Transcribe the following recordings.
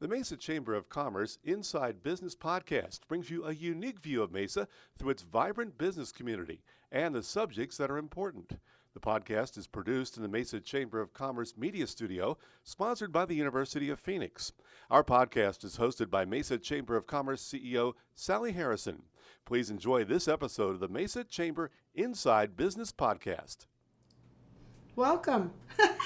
The Mesa Chamber of Commerce Inside Business Podcast brings you a unique view of Mesa through its vibrant business community and the subjects that are important. The podcast is produced in the Mesa Chamber of Commerce Media Studio, sponsored by the University of Phoenix. Our podcast is hosted by Mesa Chamber of Commerce CEO Sally Harrison. Please enjoy this episode of the Mesa Chamber Inside Business Podcast. Welcome.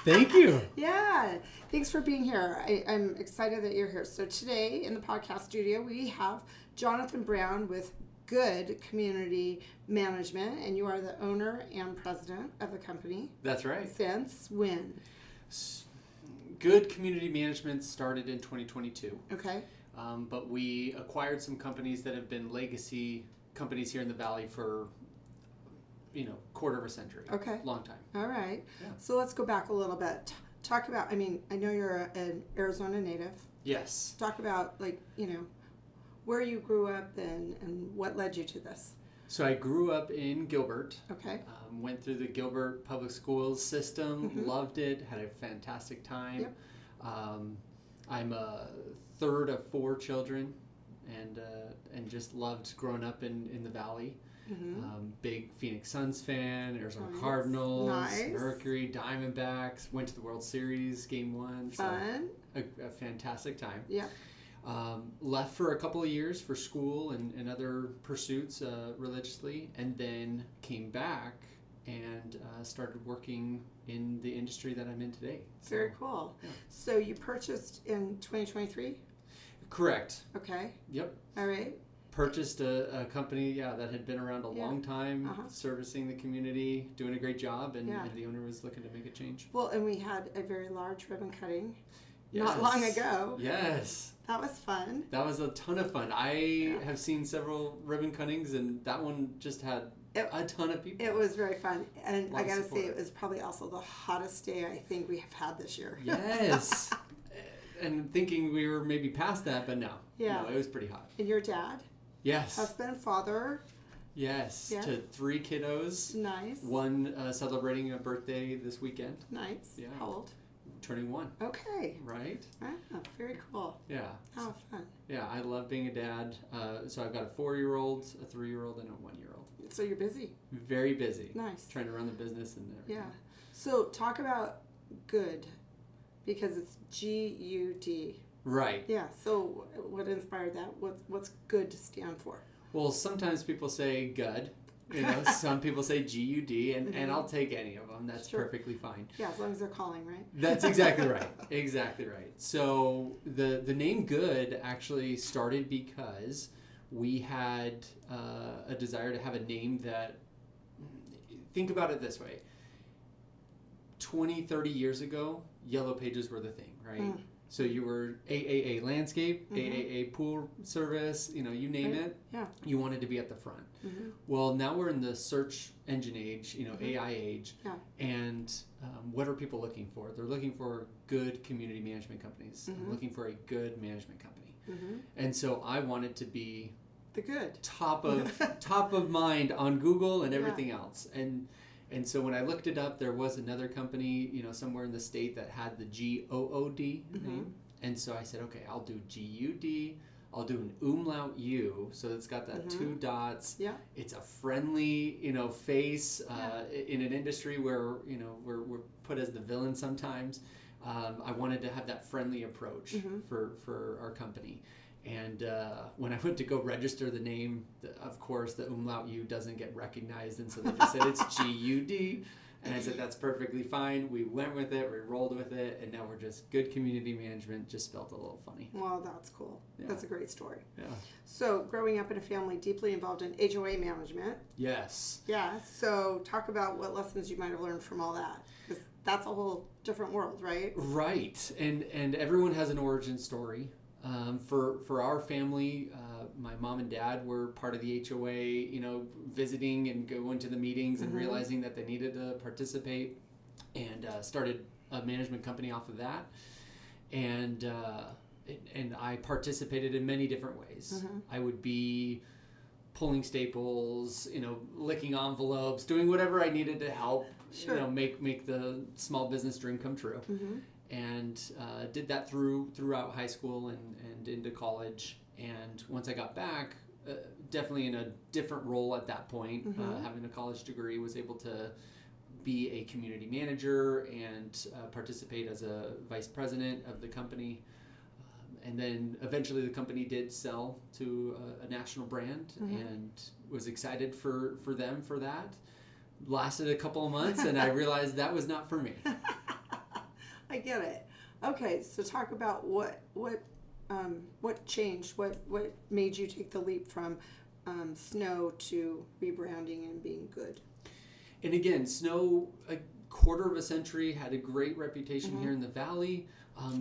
Thank you. Yeah, thanks for being here. I'm excited that you're here. So today in the podcast studio, we have Jonathan Brown with GUD Community Management, and you are the owner and president of the company. That's right. Since when? GUD Community Management started in 2022. Okay. But we acquired some companies that have been legacy companies here in the Valley for quarter of a century. Okay. Long time. All right. Yeah. So let's go back a little bit. Talk about, I know you're an Arizona native. Yes. Talk about, where you grew up and what led you to this. So I grew up in Gilbert. Okay. Went through the Gilbert Public Schools system, loved it, had a fantastic time. Yep. I'm a third of four children and just loved growing up in the Valley. Big Phoenix Suns fan, Arizona Cardinals, Mercury, Diamondbacks, went to the World Series Game 1. Fun. So a fantastic time. Yeah. Left for a couple of years for school and other pursuits religiously, and then came back and started working in the industry that I'm in today. So, very cool. Yeah. So you purchased in 2023? Correct. Okay. Yep. All right. Purchased a company, that had been around a long time, servicing the community, doing a great job, and the owner was looking to make a change. Well, and we had a very large ribbon cutting not long ago. Yes. That was fun. That was a ton of fun. I have seen several ribbon cuttings, and that one just had a ton of people. It was very fun. And I got to say, it was probably also the hottest day I think we have had this year. Yes. And thinking we were maybe past that, but no. Yeah. No, it was pretty hot. And your dad? Yes. Husband, father? Yes. To three kiddos. Nice. One celebrating a birthday this weekend. Nice. Yeah. How old? Turning 1. Okay. Right? Ah, very cool. Yeah. How fun. Yeah, I love being a dad. So I've got a 4-year-old, a 3-year-old, and a 1-year-old. So you're busy. Very busy. Nice. Trying to run the business and everything. Yeah. So talk about GUD, because it's GUD. Right. Yeah. So what inspired that? What's GUD stand for? Well, sometimes people say GUD. Some people say GUD, and I'll take any of them. That's perfectly fine. Yeah, as long as they're calling, right? That's exactly right. Exactly right. So the name GUD actually started because we had a desire to have a name that, think about it this way. 20, 30 years ago, yellow pages were the thing, right? So you were AAA landscape, AAA pool service, you name it. Yeah. You wanted to be at the front. Well, now we're in the search engine age, AI age. Yeah. And what are people looking for? They're looking for good community management companies. I'm looking for a good management company. And so I wanted to be the good top of mind on Google and everything else. And so when I looked it up, there was another company, somewhere in the state that had the GOOD name. And so I said, okay, I'll do GUD. I'll do an umlaut U, so it's got that 2 dots. Yeah. It's a friendly, face in an industry where, we're put as the villain sometimes. I wanted to have that friendly approach for our company. And when I went to go register the name, of course, the umlaut U doesn't get recognized. And so they just said it's GUD. And I said, that's perfectly fine. We went with it. We rolled with it. And now we're just GUD Community Management, just spelled a little funny. Well, that's cool. Yeah. That's a great story. Yeah. So growing up in a family deeply involved in HOA management. Yes. Yeah. So talk about what lessons you might have learned from all that. 'Cause that's a whole different world, right? Right. And everyone has an origin story. For our family, my mom and dad were part of the HOA, visiting and going to the meetings and realizing that they needed to participate, and started a management company off of that. And I participated in many different ways. I would be pulling staples, licking envelopes, doing whatever I needed to help, make the small business dream come true. and did that throughout high school and into college. And once I got back, definitely in a different role at that point, having a college degree, was able to be a community manager and participate as a vice president of the company. And then eventually the company did sell to a national brand, and was excited for them for that. Lasted a couple of months, and I realized that was not for me. I get it. Okay, so talk about what changed, what made you take the leap from Snow to rebranding and being GUD. And again, Snow, a quarter of a century, had a great reputation here in the Valley.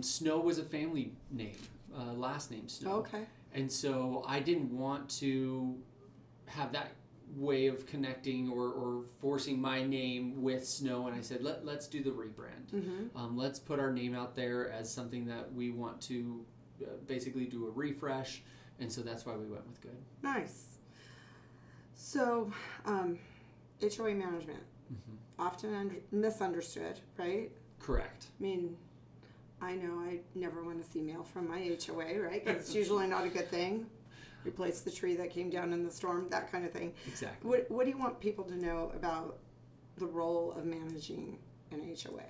Snow was a family name, last name Snow. Okay. And so I didn't want to have that way of connecting or forcing my name with Snow, and I said, let's do the rebrand. Let's put our name out there as something that we want to basically do a refresh, and so that's why we went with GUD. Nice. So, HOA management, often misunderstood, right? Correct. I mean, I know I never want to see mail from my HOA, right? It's usually not a good thing. Replace the tree that came down in the storm, that kind of thing. Exactly. What do you want people to know about the role of managing an HOA?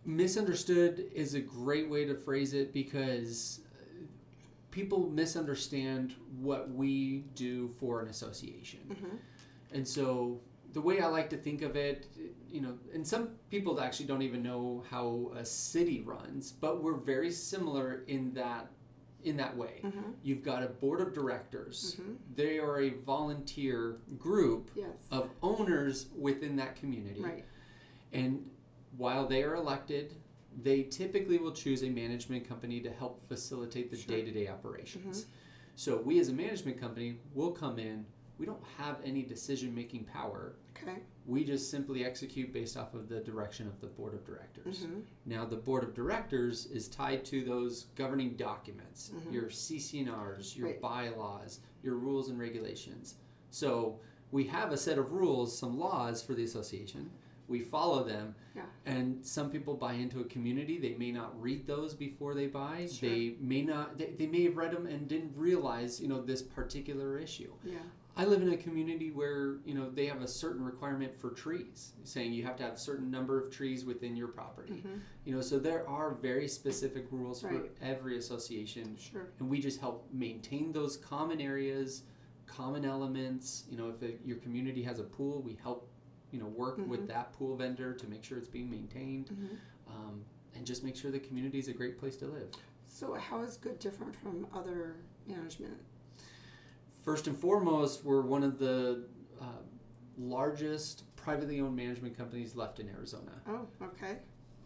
Misunderstood is a great way to phrase it, because people misunderstand what we do for an association. And so the way I like to think of it, and some people actually don't even know how a city runs, but we're very similar in that way. You've got a board of directors. They are a volunteer group of owners within that community. Right. And while they are elected, they typically will choose a management company to help facilitate the day-to-day operations. So we as a management company will come in. We don't have any decision-making power. Okay. We just simply execute based off of the direction of the board of directors. Now, the board of directors is tied to those governing documents, your CC&Rs, your bylaws, your rules and regulations. So we have a set of rules, some laws for the association. We follow them, and some people buy into a community. They may not read those before they buy. Sure. They may not. They may have read them and didn't realize, this particular issue. Yeah. I live in a community where, they have a certain requirement for trees, saying you have to have a certain number of trees within your property. So there are very specific rules for every association. Sure. And we just help maintain those common areas, common elements. If your community has a pool, we help work with that pool vendor to make sure it's being maintained, and just make sure the community is a great place to live. So how is GUD different from other management? First and foremost, we're one of the largest privately owned management companies left in Arizona. Oh, okay.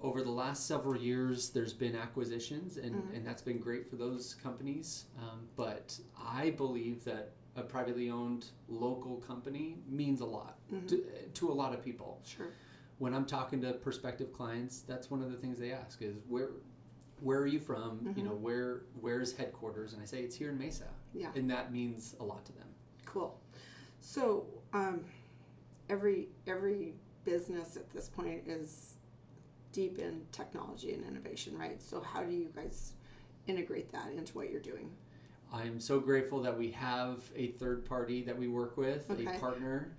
Over the last several years, there's been acquisitions, and that's been great for those companies. But I believe that a privately owned local company means a lot to a lot of people. Sure. When I'm talking to prospective clients, that's one of the things they ask is, where are you from? Where's headquarters? And I say, it's here in Mesa. Yeah. And that means a lot to them. Cool. So every business at this point is deep in technology and innovation, right? So how do you guys integrate that into what you're doing? I'm so grateful that we have a third party that we work with, a partner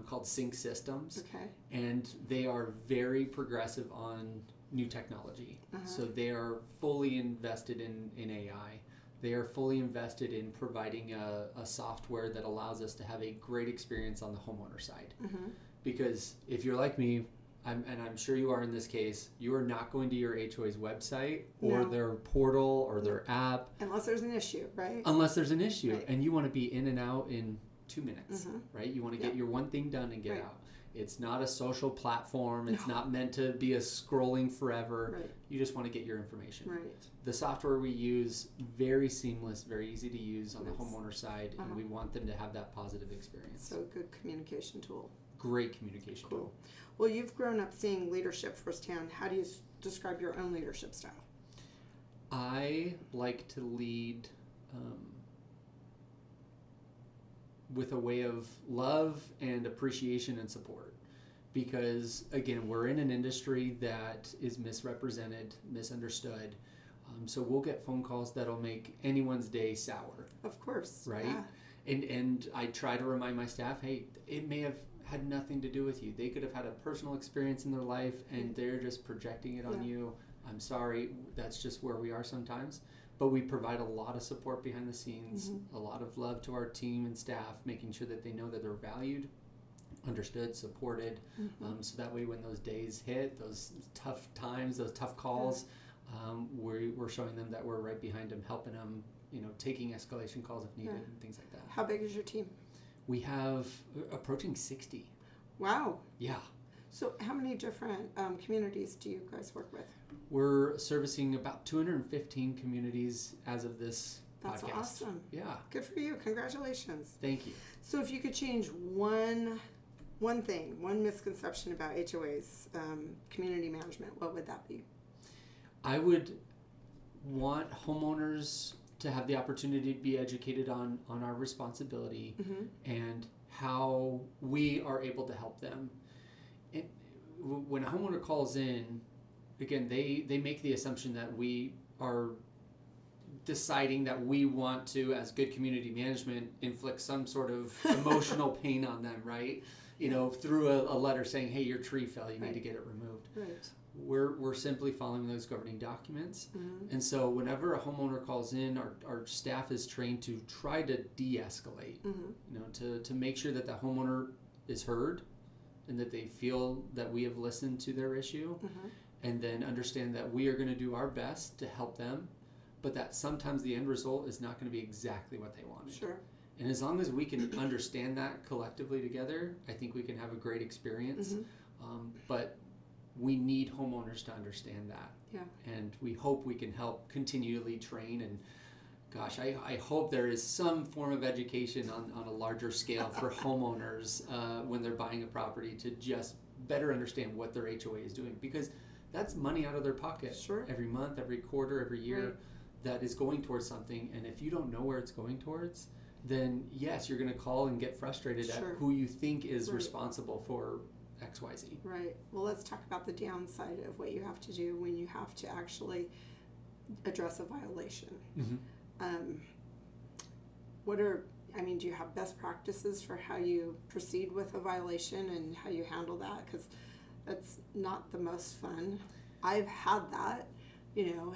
called Sync Systems. Okay. And they are very progressive on new technology. So they are fully invested in AI. They are fully invested in providing a software that allows us to have a great experience on the homeowner side. Because if you're like me, and I'm sure you are in this case, you are not going to your HOA's website or their portal or their app. Unless there's an issue, right? Unless there's an issue. And you want to be in and out in 2 minutes, right? You want to get your one thing done and get out. It's not a social platform. It's not meant to be a scrolling forever. Right. You just want to get your information. Right. The software we use, very seamless, very easy to use on the homeowner side, and we want them to have that positive experience. So good communication tool. Great communication tool. Well, you've grown up seeing leadership firsthand. How do you describe your own leadership style? I like to lead with a way of love and appreciation and support. because again, we're in an industry that is misrepresented, misunderstood. So we'll get phone calls that'll make anyone's day sour. Of course. Right? Yeah. And I try to remind my staff, hey, it may have had nothing to do with you. They could have had a personal experience in their life and they're just projecting it on you. I'm sorry, that's just where we are sometimes. But we provide a lot of support behind the scenes, a lot of love to our team and staff, making sure that they know that they're valued, understood, supported, so that way when those days hit, those tough times, those tough calls, we're showing them that we're right behind them, helping them, taking escalation calls if needed and things like that. How big is your team? We have approaching 60. Wow. Yeah. So how many different communities do you guys work with? We're servicing about 215 communities as of this podcast. That's awesome. Yeah. Good for you. Congratulations. Thank you. So if you could change one thing, one misconception about HOAs, community management, what would that be? I would want homeowners to have the opportunity to be educated on our responsibility and how we are able to help them. And when a homeowner calls in, again, they make the assumption that we are deciding that we want to, as good community management, inflict some sort of emotional pain on them, right? Through a letter saying, hey, your tree fell, you need to get it removed. Right. We're simply following those governing documents. And so whenever a homeowner calls in, our staff is trained to try to de-escalate, to make sure that the homeowner is heard and that they feel that we have listened to their issue, and then understand that we are going to do our best to help them, but that sometimes the end result is not going to be exactly what they wanted. Sure. And as long as we can understand that collectively together, I think we can have a great experience. But we need homeowners to understand that. Yeah. And we hope we can help continually train. And gosh, I hope there is some form of education on a larger scale for homeowners when they're buying a property to just better understand what their HOA is doing, because that's money out of their pocket every month, every quarter, every year that is going towards something. And if you don't know where it's going towards, then yes, you're going to call and get frustrated at who you think is responsible for XYZ. Right. Well, let's talk about the downside of what you have to do when you have to actually address a violation. Do you have best practices for how you proceed with a violation and how you handle that? Because that's not the most fun. I've had that,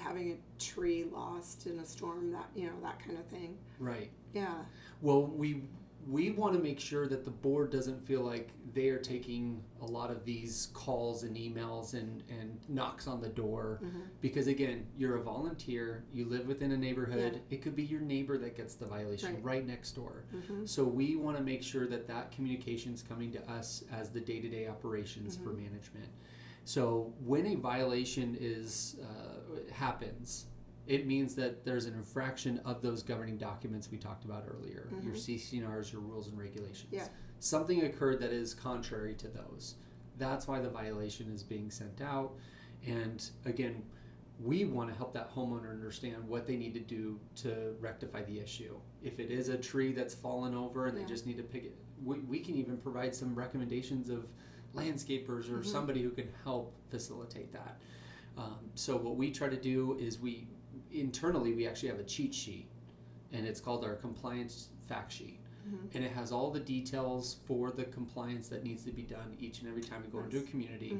having a tree lost in a storm, that kind of thing. Right. Yeah. Well, we want to make sure that the board doesn't feel like they are taking a lot of these calls and emails and knocks on the door, because again, you're a volunteer, you live within a neighborhood, it could be your neighbor that gets the violation right next door. So we want to make sure that communication is coming to us as the day-to-day operations for management. So when a violation happens, it means that there's an infraction of those governing documents we talked about earlier, your CC&Rs, your rules and regulations. Yeah. Something occurred that is contrary to those. That's why the violation is being sent out. And again, we want to help that homeowner understand what they need to do to rectify the issue. If it is a tree that's fallen over and they just need to pick it, we can even provide some recommendations of landscapers or somebody who can help facilitate that. So what we try to do is internally we actually have a cheat sheet, and it's called our compliance fact sheet. And it has all the details for the compliance that needs to be done each and every time we go into a community.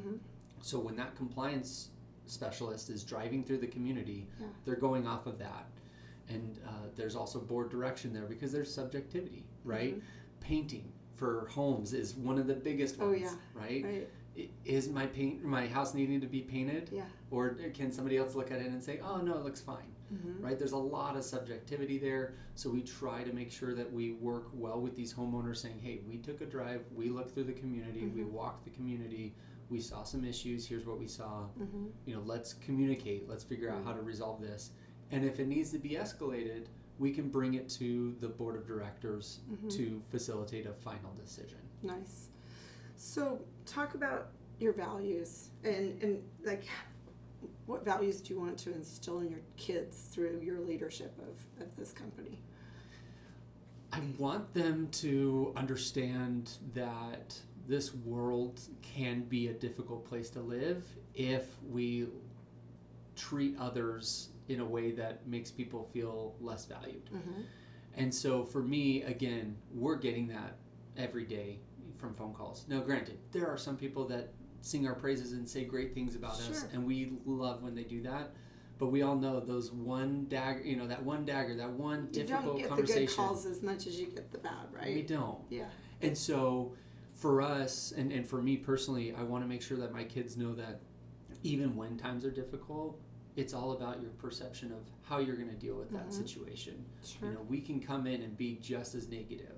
So when that compliance specialist is driving through the community, they're going off of that. And there's also board direction there, because there's subjectivity, right? Painting for homes is one of the biggest ones, right? Is my house needing to be painted? Or can somebody else look at it and say, oh no, it looks fine, right? There's a lot of subjectivity there. So we try to make sure that we work well with these homeowners, saying, hey, we took a drive, we looked through the community, we walked the community, we saw some issues, here's what we saw. Let's communicate, let's figure out how to resolve this. And if it needs to be escalated, we can bring it to the board of directors to facilitate a final decision. Nice. So talk about your values and like, what values do you want to instill in your kids through your leadership of this company? I want them to understand that this world can be a difficult place to live if we treat others in a way that makes people feel less valued. And so for me, again, we're getting that every day from phone calls. Now, granted, there are some people that sing our praises and say great things about us, and we love when they do that. But we all know those one dagger, that one difficult conversation. You don't get the good calls as much as you get the bad, right? We don't. Yeah. And so for us, and for me personally, I want to make sure that my kids know that even when times are difficult, it's all about your perception of how you're going to deal with that situation. Sure. We can come in and be just as negative,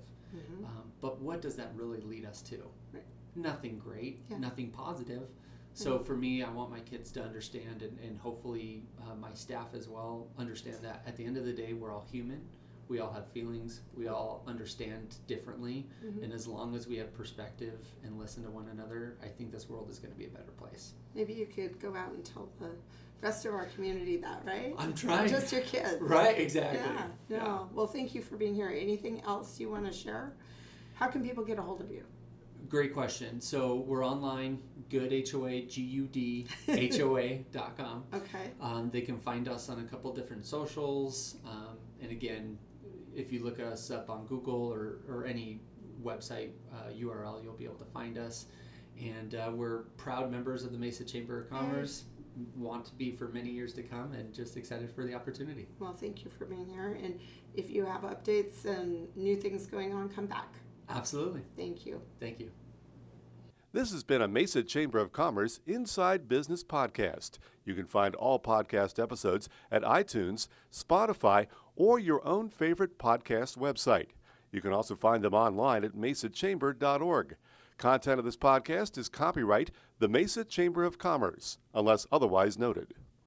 but what does that really lead us to? Right. Nothing great, nothing positive. So for me, I want my kids to understand, and hopefully my staff as well, understand that at the end of the day, we're all human. We all have feelings. We all understand differently. And as long as we have perspective and listen to one another, I think this world is going to be a better place. Maybe you could go out and tell the rest of our community that, right? I'm trying. Not just your kids. Right, exactly. Yeah, no. Yeah. Well, thank you for being here. Anything else you want to share? How can people get a hold of you? Great question. So we're online, GUD, GUDHOA.com. Okay. They can find us on a couple different socials. And again, if you look us up on Google or any website URL, you'll be able to find us. And we're proud members of the Mesa Chamber of Commerce. Want to be for many years to come, and just excited for the opportunity. Well, thank you for being here. And if you have updates and new things going on, come back. Absolutely. Thank you. Thank you. This has been a Mesa Chamber of Commerce Inside Business podcast. You can find all podcast episodes at iTunes, Spotify, or your own favorite podcast website. You can also find them online at mesachamber.org. Content of this podcast is copyright the Mesa Chamber of Commerce, unless otherwise noted.